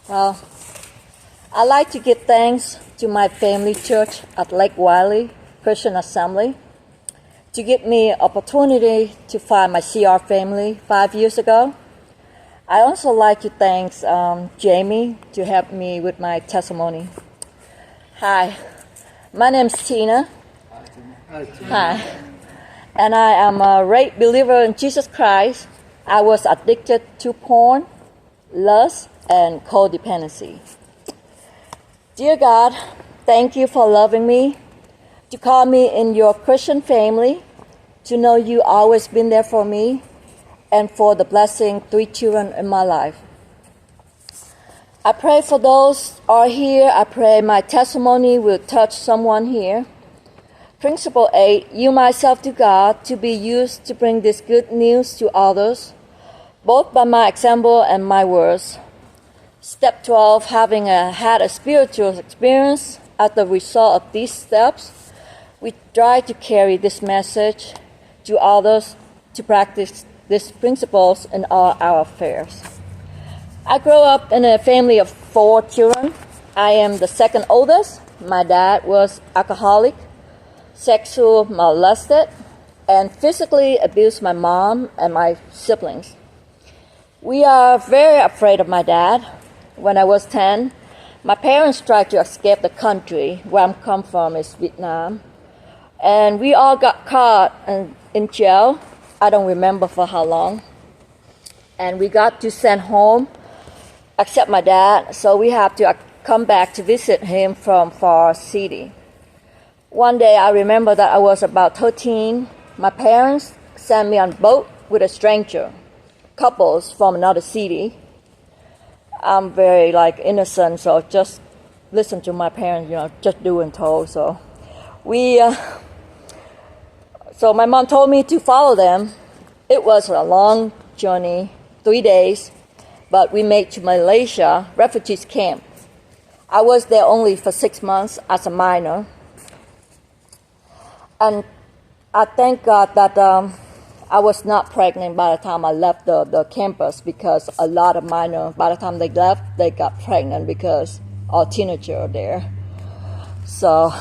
Well, I like to give thanks to my family church at Lake Wiley Christian Assembly to give me opportunity to find my CR family 5 years ago. I also like to thank Jamie to help me with my testimony. Hi, my name's Tina. Hi, Tina. Hi, and I am a great believer in Jesus Christ. I was addicted to porn, lust, and codependency. Dear God, thank you for loving me, to call me in your Christian family, to know you always been there for me, and for the blessing 3 children in my life. I pray for those who are here. I pray my testimony will touch someone here. Principle 8, yield myself to God to be used to bring this good news to others, both by my example and my words. Step 12, having had a spiritual experience as the result of these steps, we try to carry this message to others to practice these principles in all our affairs. I grew up in a family of 4 children. I am the second oldest. My dad was alcoholic, sexual molested, and physically abused my mom and my siblings. We are very afraid of my dad. When I was 10, my parents tried to escape the country. Where I'm come from is Vietnam. And we all got caught in jail. I don't remember for how long. And we got to send home, except my dad, so we have to come back to visit him from far city. One day I remember that I was about 13. My parents sent me on boat with a stranger, couples from another city. I'm very innocent, so just listen to my parents, just do and told. So so my mom told me to follow them. It was a long journey, 3 days, but we made to Malaysia refugees camp. I was there only for 6 months as a minor. And I thank God that I was not pregnant by the time I left the campus, because a lot of minors, by the time they left, they got pregnant because all teenagers are there. So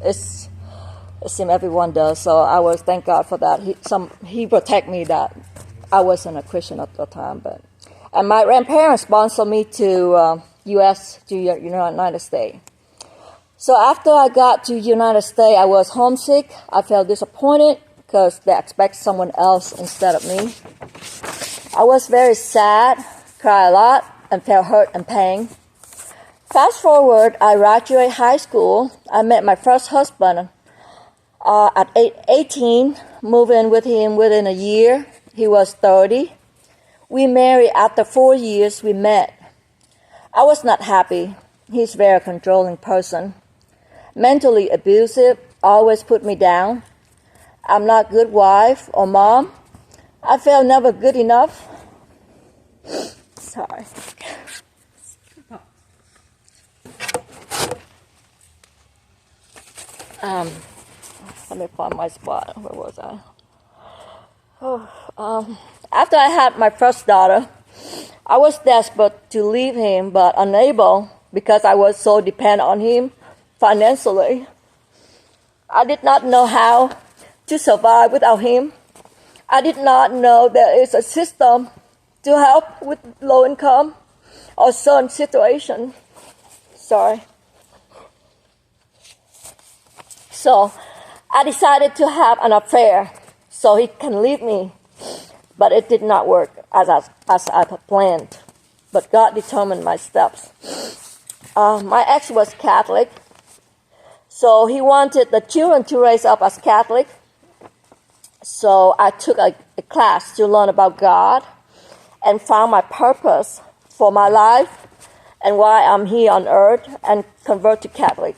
it seems everyone does. So I was thank God for that. He protect me that I wasn't a Christian at the time. And my grandparents sponsored me to United States. So after I got to United States, I was homesick. I felt disappointed because they expect someone else instead of me. I was very sad, cried a lot, and felt hurt and pain. Fast forward, I graduated high school. I met my first husband at 18, moved in with him within a year. He was 30. We married after 4 years we met. I was not happy. He's a very controlling person. Mentally abusive, always put me down. I'm not a good wife or mom. I felt never good enough. Sorry. Let me find my spot. Where was I? After I had my first daughter, I was desperate to leave him, but unable because I was so dependent on him financially. I did not know how to survive without him. I did not know there is a system to help with low income or certain situation. Sorry. So I decided to have an affair so he can leave me. But it did not work as I planned. But God determined my steps. My ex was Catholic. So he wanted the children to raise up as Catholic. So I took a class to learn about God and found my purpose for my life and why I'm here on earth, and convert to Catholic.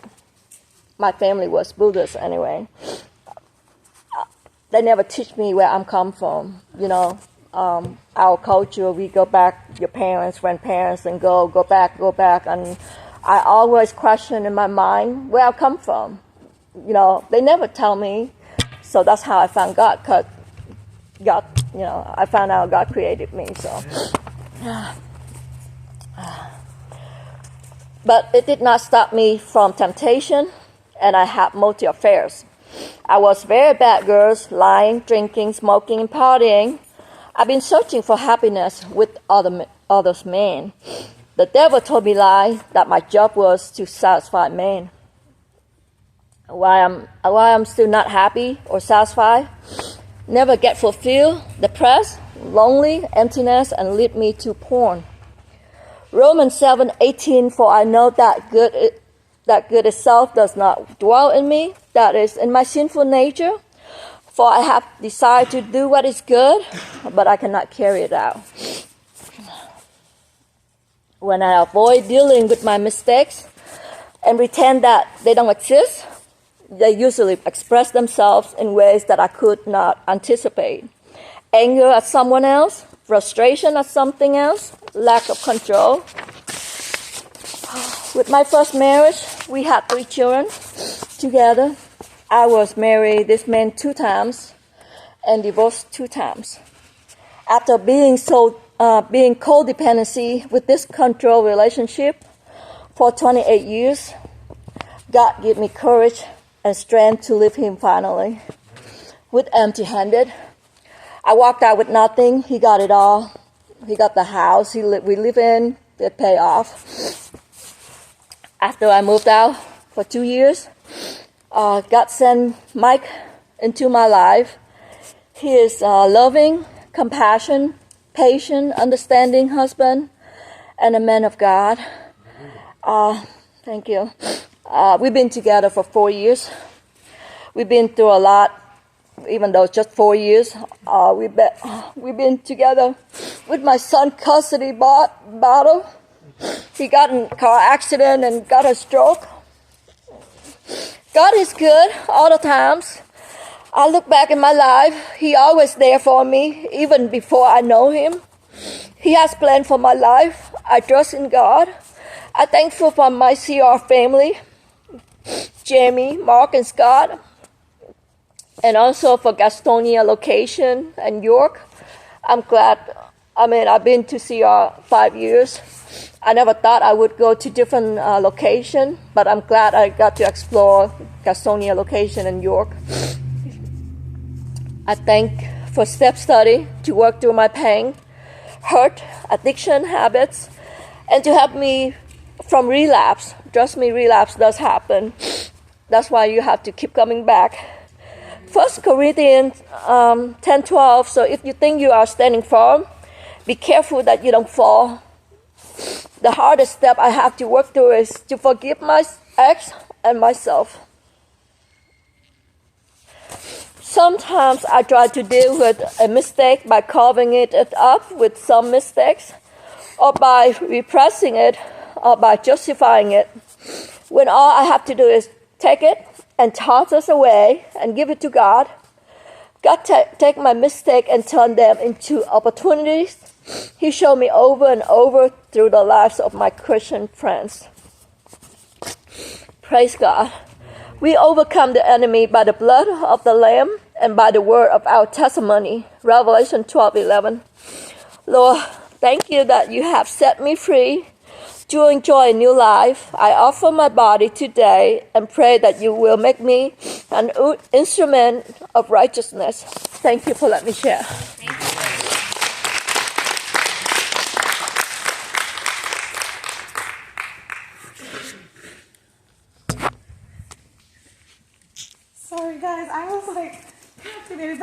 My family was Buddhist anyway. They never teach me where I'm come from. Our culture, we go back, your parents, grandparents, and go back. And I always question in my mind where I come from. They never tell me. So that's how I found God, because God, I found out God created me. So But it did not stop me from temptation, and I had multi affairs. I was very bad girls, lying, drinking, smoking, and partying. I've been searching for happiness with others men. The devil told me lie that my job was to satisfy men. Why I'm still not happy or satisfied, never get fulfilled, depressed, lonely, emptiness, and lead me to porn. Romans 7:18, for I know that good itself does not dwell in me, that is, in my sinful nature. For I have desired to do what is good, but I cannot carry it out. When I avoid dealing with my mistakes and pretend that they don't exist, they usually express themselves in ways that I could not anticipate. Anger at someone else, frustration at something else, lack of control. With my first marriage, we had 3 children together. I was married this man 2 times and divorced 2 times. After being codependency with this control relationship for 28 years, God gave me courage and strength to leave him finally. With empty-handed, I walked out with nothing. He got it all. He got the house we live in, it paid off. After I moved out for 2 years, God sent Mike into my life. He is a loving, compassionate, patient, understanding husband and a man of God. Thank you. We've been together for 4 years. We've been through a lot, even though it's just 4 years. We've been together with my son custody battle. He got in a car accident and got a stroke. God is good all the times. I look back in my life, he always there for me, even before I know him. He has planned for my life. I trust in God. I'm thankful for my CR family, Jamie, Mark, and Scott, and also for Gastonia location and York. I'm glad. I've been to CR 5 years. I never thought I would go to different location, but I'm glad I got to explore Gastonia location and York. I thank for step study to work through my pain, hurt, addiction, habits, and to help me from relapse. Trust me, relapse does happen. That's why you have to keep coming back. 1 Corinthians 10:12, so if you think you are standing firm, be careful that you don't fall. The hardest step I have to work through is to forgive my ex and myself. Sometimes I try to deal with a mistake by covering it up with some mistakes, or by repressing it, or by justifying it, when all I have to do is take it and toss it away and give it to God. God take my mistake and turn them into opportunities He showed me over and over through the lives of my Christian friends. Praise God. We overcome the enemy by the blood of the Lamb and by the word of our testimony. Revelation 12:11. Lord, thank you that you have set me free to enjoy a new life. I offer my body today and pray that you will make me an instrument of righteousness. Thank you for letting me share. Sorry guys, I was like captivated by